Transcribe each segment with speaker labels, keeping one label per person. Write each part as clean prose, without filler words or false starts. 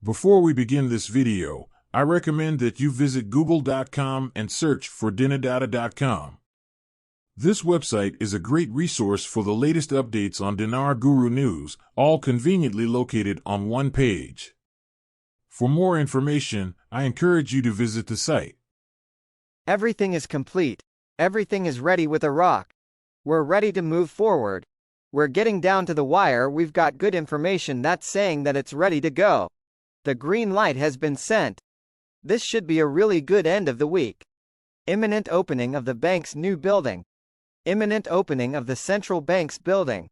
Speaker 1: Before we begin this video, I recommend that you visit google.com and search for dinardata.com. This website is a great resource for the latest updates on Dinar Guru news, all conveniently located on one page. For more information, I encourage you to visit the site.
Speaker 2: Everything is complete. Everything is ready with Iraq. We're ready to move forward. We're getting down to the wire. We've got good information that's saying that it's ready to go. The green light has been sent. This should be a really good end of the week. Imminent opening of the bank's new building. Imminent opening of the central bank's building.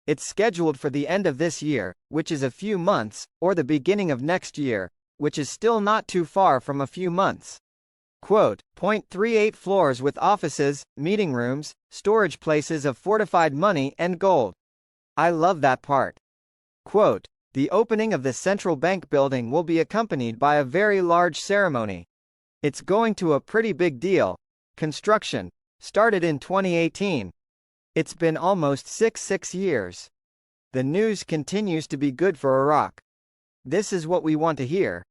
Speaker 2: It's scheduled for the end of this year, which is a few months, or the beginning of next year, which is still not too far from a few months. Quote, 0.38 floors with offices, meeting rooms, storage places of fortified money and gold. I love that part. Quote, the opening of the central bank building will be accompanied by a very large ceremony. It's going to a pretty big deal. Construction started in 2018. It's been almost six years. The news continues to be good for Iraq. This is what we want to hear.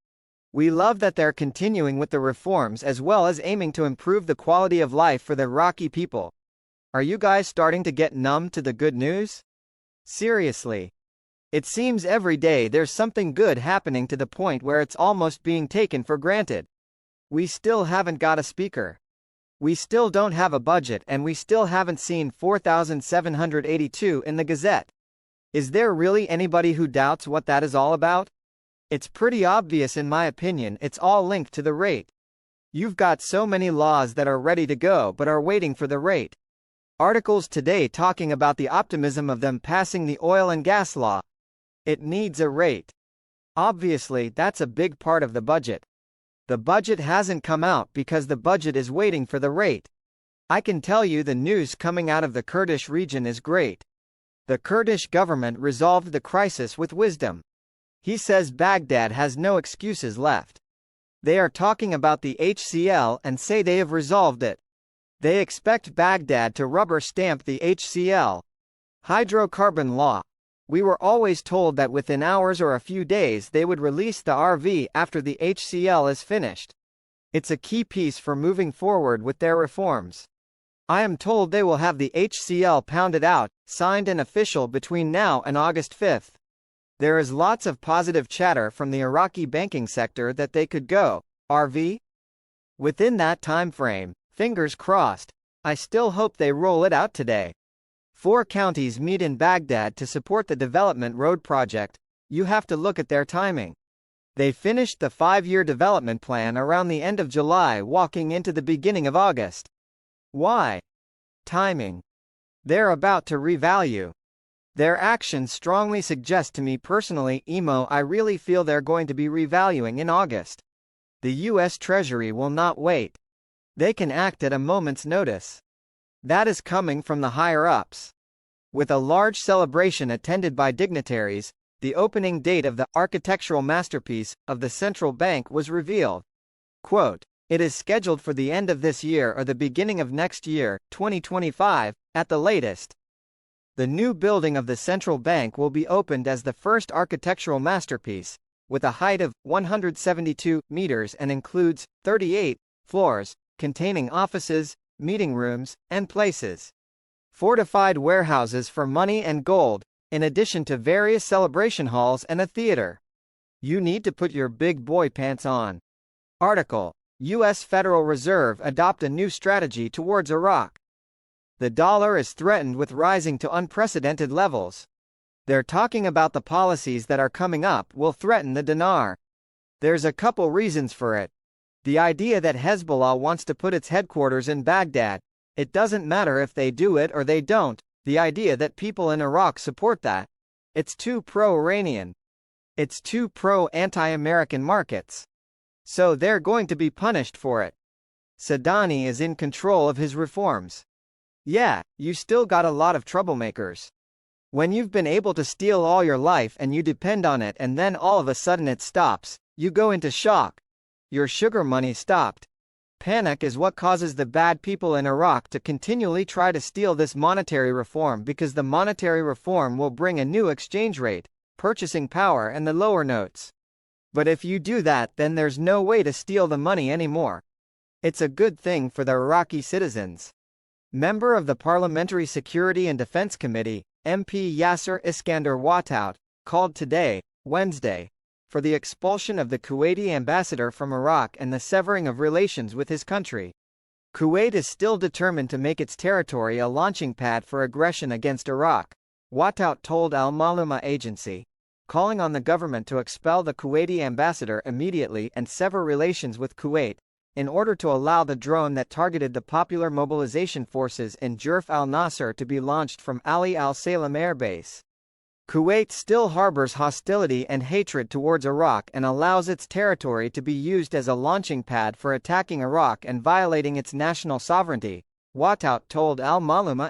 Speaker 2: We love that they're continuing with the reforms as well as aiming to improve the quality of life for the Iraqi people. Are you guys starting to get numb to the good news? Seriously. It seems every day there's something good happening to the point where it's almost being taken for granted. We still haven't got a speaker. We still don't have a budget, and we still haven't seen 4,782 in the Gazette. Is there really anybody who doubts what that is all about? It's pretty obvious in my opinion. It's all linked to the rate. You've got so many laws that are ready to go but are waiting for the rate. Articles today talking about the optimism of them passing the oil and gas law. It needs a rate. Obviously, that's a big part of the budget. The budget hasn't come out because the budget is waiting for the rate. I can tell you the news coming out of the Kurdish region is great. The Kurdish government resolved the crisis with wisdom. He says Baghdad has no excuses left. They are talking about the HCL and say they have resolved it. They expect Baghdad to rubber stamp the HCL. Hydrocarbon law. We were always told that within hours or a few days they would release the RV after the HCL is finished. It's a key piece for moving forward with their reforms. I am told they will have the HCL pounded out, signed and official between now and August 5th. There is lots of positive chatter from the Iraqi banking sector that they could go RV within that time frame. Fingers crossed. I still hope they roll it out today. 4 counties meet in Baghdad to support the development road project. You have to look at their timing. They finished the 5-year development plan around the end of July, walking into the beginning of August. Why? Timing. They're about to revalue. Their actions strongly suggest to me personally, I really feel they're going to be revaluing in August. The U.S. Treasury will not wait. They can act at a moment's notice. That is coming from the higher-ups. With a large celebration attended by dignitaries, the opening date of the architectural masterpiece of the central bank was revealed. Quote, it is scheduled for the end of this year or the beginning of next year, 2025, at the latest. The new building of the central bank will be opened as the first architectural masterpiece, with a height of 172 meters and includes 38 floors, containing offices, meeting rooms, and places. Fortified warehouses for money and gold, in addition to various celebration halls and a theater. You need to put your big boy pants on. Article: U.S. Federal Reserve adopt a new strategy towards Iraq. The dollar is threatened with rising to unprecedented levels. They're talking about the policies that are coming up will threaten the dinar. There's a couple reasons for it. The idea that Hezbollah wants to put its headquarters in Baghdad. It doesn't matter if they do it or they don't. The idea that people in Iraq support that. It's too pro-Iranian. It's too pro-anti-American markets. So they're going to be punished for it. Sadani is in control of his reforms. Yeah, you still got a lot of troublemakers. When you've been able to steal all your life and you depend on it and then all of a sudden it stops, you go into shock. Your sugar money stopped. Panic is what causes the bad people in Iraq to continually try to steal this monetary reform, because the monetary reform will bring a new exchange rate, purchasing power and the lower notes. But if you do that, then there's no way to steal the money anymore. It's a good thing for the Iraqi citizens. Member of the Parliamentary Security and Defense Committee, MP Yasser Iskander Watout, called today, Wednesday, for the expulsion of the Kuwaiti ambassador from Iraq and the severing of relations with his country. Kuwait is still determined to make its territory a launching pad for aggression against Iraq, Watout told Al Maluma agency, calling on the government to expel the Kuwaiti ambassador immediately and sever relations with Kuwait, in order to allow the drone that targeted the Popular Mobilization Forces in Jurf al-Nasser to be launched from Ali al-Salem Air Base. Kuwait still harbors hostility and hatred towards Iraq and allows its territory to be used as a launching pad for attacking Iraq and violating its national sovereignty, Watout told Al Maluma